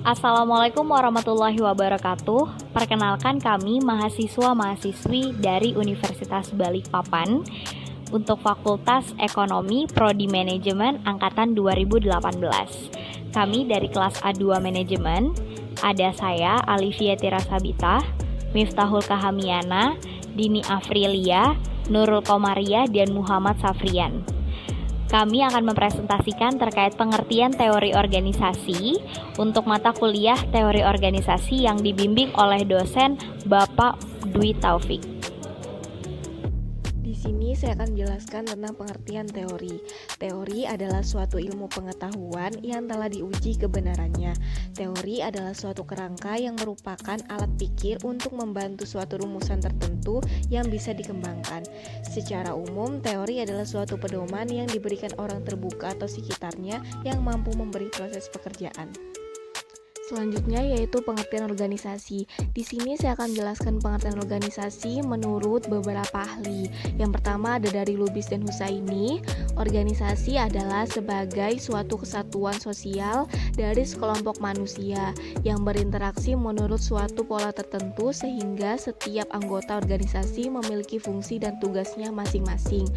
Assalamualaikum warahmatullahi wabarakatuh. Perkenalkan kami mahasiswa-mahasiswi dari Universitas Balikpapan untuk Fakultas Ekonomi Prodi Manajemen Angkatan 2018. Kami dari kelas A2 Manajemen, ada saya Alivia Tirasabita, Miftahul Kahamiana, Dini Afrilia, Nurul Komaria, dan Muhammad Safrian. Kami akan mempresentasikan terkait pengertian teori organisasi untuk mata kuliah teori organisasi yang dibimbing oleh dosen Bapak Dwi Taufik. Di sini saya akan menjelaskan tentang pengertian teori. Teori adalah suatu ilmu pengetahuan yang telah diuji kebenarannya. Teori adalah suatu kerangka yang merupakan alat pikir untuk membantu suatu rumusan tertentu yang bisa dikembangkan. Secara umum, teori adalah suatu pedoman yang diberikan orang terbuka atau sekitarnya yang mampu memberi proses pekerjaan. Selanjutnya yaitu pengertian organisasi. Di sini saya akan menjelaskan pengertian organisasi menurut beberapa ahli. Yang pertama ada dari Lubis dan Husaini. Organisasi adalah sebagai suatu kesatuan sosial dari sekelompok manusia yang berinteraksi menurut suatu pola tertentu sehingga setiap anggota organisasi memiliki fungsi dan tugasnya masing-masing.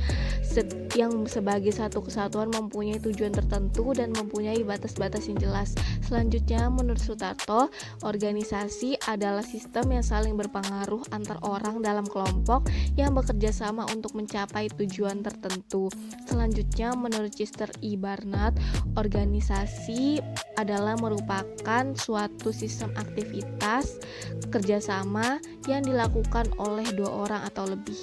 Yang sebagai satu kesatuan mempunyai tujuan tertentu dan mempunyai batas-batas yang jelas. Selanjutnya menurut Sutarto, organisasi adalah sistem yang saling berpengaruh antar orang dalam kelompok yang bekerja sama untuk mencapai tujuan tertentu. Selanjutnya, menurut Chester E. Barnard, organisasi adalah merupakan suatu sistem aktivitas kerjasama yang dilakukan oleh dua orang atau lebih.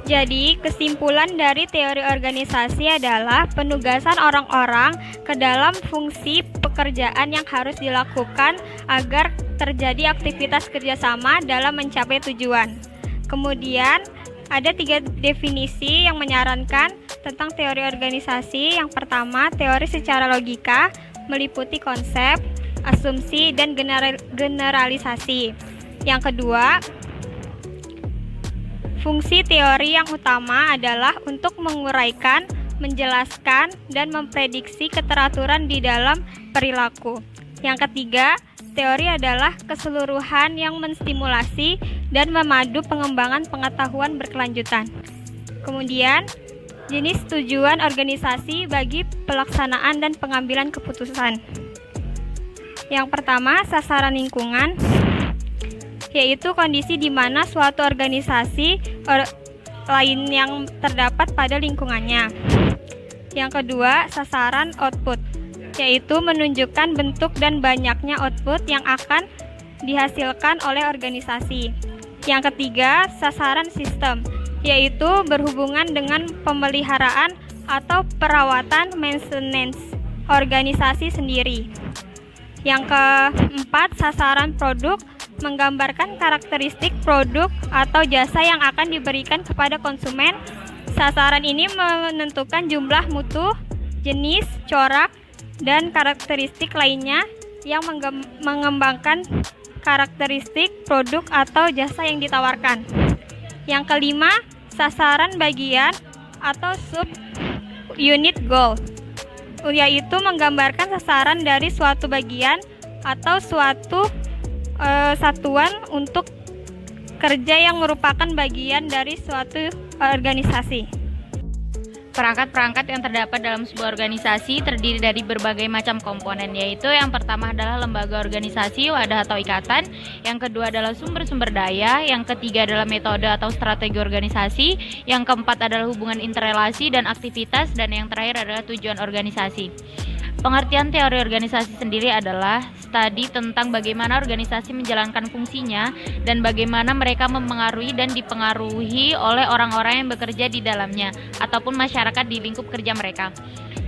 Jadi, kesimpulan dari teori organisasi adalah penugasan orang-orang ke dalam fungsi pekerjaan yang harus dilakukan agar terjadi aktivitas kerjasama dalam mencapai tujuan. Kemudian, ada 3 definisi yang menyarankan tentang teori organisasi. Yang pertama, teori secara logika, meliputi konsep, asumsi, dan generalisasi. Yang kedua, fungsi teori yang utama adalah untuk menguraikan, menjelaskan, dan memprediksi keteraturan di dalam perilaku. Yang ketiga, teori adalah keseluruhan yang menstimulasi dan memadu pengembangan pengetahuan berkelanjutan. Kemudian, jenis tujuan organisasi bagi pelaksanaan dan pengambilan keputusan. Yang pertama, sasaran lingkungan, yaitu kondisi di mana suatu organisasi lain yang terdapat pada lingkungannya. Yang kedua, sasaran output, yaitu menunjukkan bentuk dan banyaknya output yang akan dihasilkan oleh organisasi. Yang ketiga, sasaran sistem, yaitu berhubungan dengan pemeliharaan atau perawatan maintenance organisasi sendiri. Yang keempat, sasaran produk, menggambarkan karakteristik produk atau jasa yang akan diberikan kepada konsumen. Sasaran ini menentukan jumlah mutu, jenis, corak, dan karakteristik lainnya yang mengembangkan karakteristik produk atau jasa yang ditawarkan. Yang kelima, sasaran bagian atau sub-unit goal, yaitu menggambarkan sasaran dari suatu bagian atau suatu satuan untuk kerja yang merupakan bagian dari suatu organisasi. Perangkat-perangkat yang terdapat dalam sebuah organisasi terdiri dari berbagai macam komponen, yaitu yang pertama adalah lembaga organisasi, wadah atau ikatan, yang kedua adalah sumber-sumber daya, yang ketiga adalah metode atau strategi organisasi, yang keempat adalah hubungan interrelasi dan aktivitas, dan yang terakhir adalah tujuan organisasi. Pengertian teori organisasi sendiri adalah studi tentang bagaimana organisasi menjalankan fungsinya dan bagaimana mereka mempengaruhi dan dipengaruhi oleh orang-orang yang bekerja di dalamnya ataupun masyarakat di lingkup kerja mereka.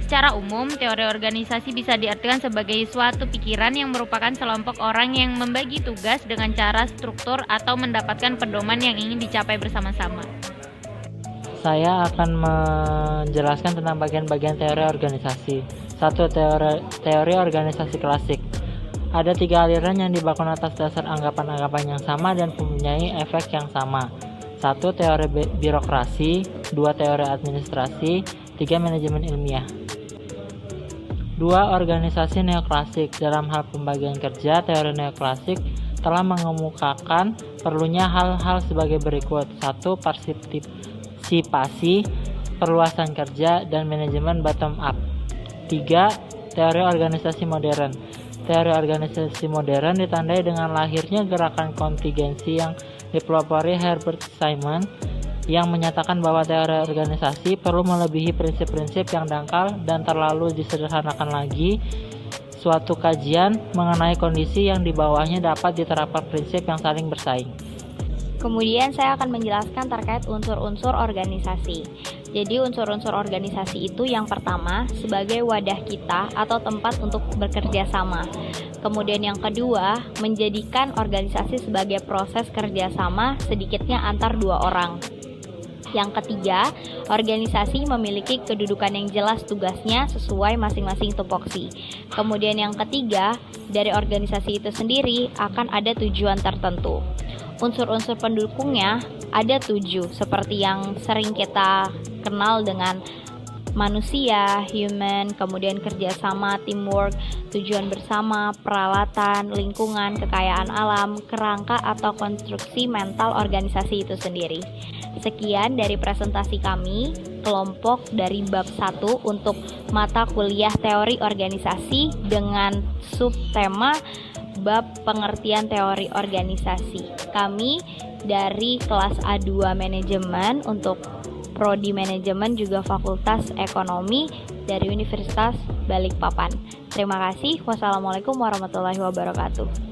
Secara umum, teori organisasi bisa diartikan sebagai suatu pikiran yang merupakan sekelompok orang yang membagi tugas dengan cara struktur atau mendapatkan pedoman yang ingin dicapai bersama-sama. Saya akan menjelaskan tentang bagian-bagian teori organisasi. 1. Teori organisasi klasik. Ada 3 aliran yang dibangun atas dasar anggapan-anggapan yang sama dan mempunyai efek yang sama. 1. Teori birokrasi, 2. Teori administrasi, 3. Manajemen ilmiah. 2. Organisasi neoklasik. Dalam hal pembagian kerja, teori neoklasik telah mengemukakan perlunya hal-hal sebagai berikut. 1. Partisipasi, perluasan kerja, dan manajemen bottom up. 3. Teori organisasi modern. Teori organisasi modern ditandai dengan lahirnya gerakan kontingensi yang dipelopori Herbert Simon, yang menyatakan bahwa teori organisasi perlu melebihi prinsip-prinsip yang dangkal dan terlalu disederhanakan lagi. Suatu kajian mengenai kondisi yang di bawahnya dapat diterapkan prinsip yang saling bersaing. Kemudian saya akan menjelaskan terkait unsur-unsur organisasi. Jadi unsur-unsur organisasi itu yang pertama sebagai wadah kita atau tempat untuk bekerja sama. Kemudian yang kedua, menjadikan organisasi sebagai proses kerjasama sedikitnya antar dua orang. Yang ketiga, organisasi memiliki kedudukan yang jelas tugasnya sesuai masing-masing tupoksi. Kemudian yang ketiga, dari organisasi itu sendiri akan ada tujuan tertentu. Unsur-unsur pendukungnya ada 7, seperti yang sering kita kenal dengan manusia, human, kemudian kerjasama, teamwork, tujuan bersama, peralatan, lingkungan, kekayaan alam, kerangka atau konstruksi mental organisasi itu sendiri. Sekian dari presentasi kami, kelompok dari bab 1 untuk mata kuliah teori organisasi dengan subtema bab pengertian teori organisasi. Kami dari kelas A2 manajemen untuk Prodi Manajemen juga Fakultas Ekonomi dari Universitas Balikpapan. Terima kasih. Wassalamualaikum warahmatullahi wabarakatuh.